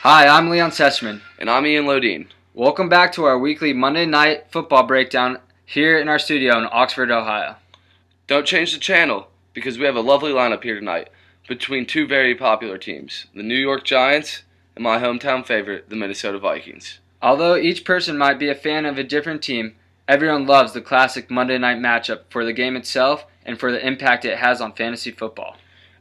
Hi, I'm Leon Seserman. And I'm Ian Lodin. Welcome back to our weekly Monday night football breakdown here in our studio in Oxford, Ohio. Don't change the channel because we have a lovely lineup here tonight between two very popular teams, the New York Giants and my hometown favorite, the Minnesota Vikings. Although each person might be a fan of a different team, everyone loves the classic Monday night matchup for the game itself and for the impact it has on fantasy football.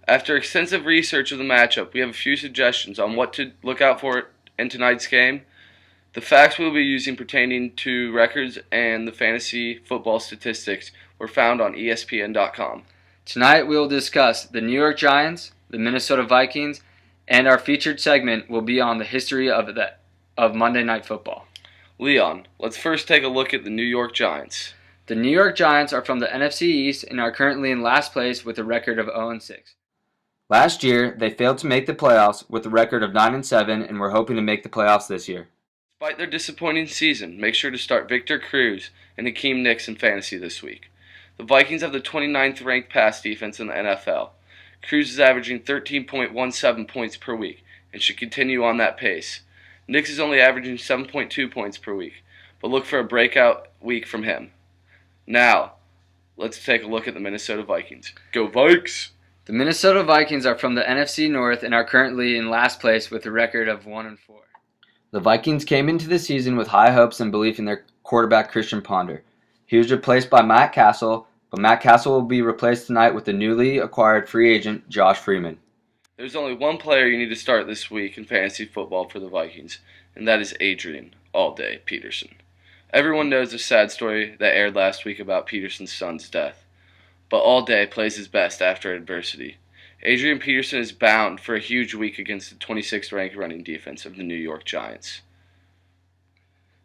After extensive research of the matchup, we have a few suggestions on what to look out for in tonight's game. The facts we'll be using pertaining to records and the fantasy football statistics were found on ESPN.com. Tonight we will discuss the New York Giants, the Minnesota Vikings, and our featured segment will be on the history of Monday Night Football. Leon, let's first take a look at the New York Giants. The New York Giants are from the NFC East and are currently in last place with a record of 0-6. Last year, they failed to make the playoffs with a record of 9-7 and were hoping to make the playoffs this year. Despite their disappointing season, make sure to start Victor Cruz and Hakeem Nicks in fantasy this week. The Vikings have the 29th ranked pass defense in the NFL. Cruz is averaging 13.17 points per week and should continue on that pace. Nicks is only averaging 7.2 points per week, but look for a breakout week from him. Now, let's take a look at the Minnesota Vikings. Go Vikes! The Minnesota Vikings are from the NFC North and are currently in last place with a record of 1-4. The Vikings came into the season with high hopes and belief in their quarterback Christian Ponder. He was replaced by Matt Castle, but Matt Castle will be replaced tonight with the newly acquired free agent Josh Freeman. There's only one player you need to start this week in fantasy football for the Vikings, and that is Adrian All-Day Peterson. Everyone knows the sad story that aired last week about Peterson's son's death. But All-Day plays his best after adversity. Adrian Peterson is bound for a huge week against the 26th ranked running defense of the New York Giants.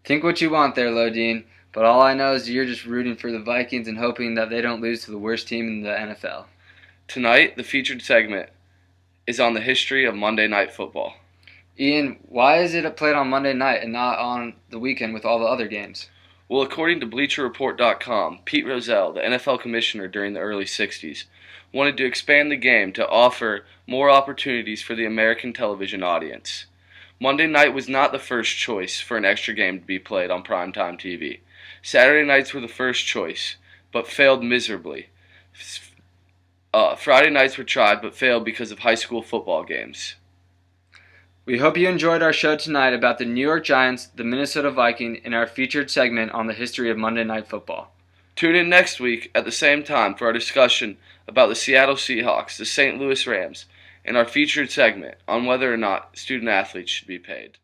Think what you want there, Lodin, but all I know is you're just rooting for the Vikings and hoping that they don't lose to the worst team in the NFL. Tonight, the featured segment is on the history of Monday Night Football. Ian, why is it played on Monday night and not on the weekend with all the other games? Well, according to BleacherReport.com, Pete Rozelle, the NFL commissioner during the early 60s, wanted to expand the game to offer more opportunities for the American television audience. Monday night was not the first choice for an extra game to be played on primetime TV. Saturday nights were the first choice, but failed miserably. Friday nights were tried, but failed because of high school football games. We hope you enjoyed our show tonight about the New York Giants, the Minnesota Vikings, and our featured segment on the history of Monday Night Football. Tune in next week at the same time for our discussion about the Seattle Seahawks, the St. Louis Rams, and our featured segment on whether or not student athletes should be paid.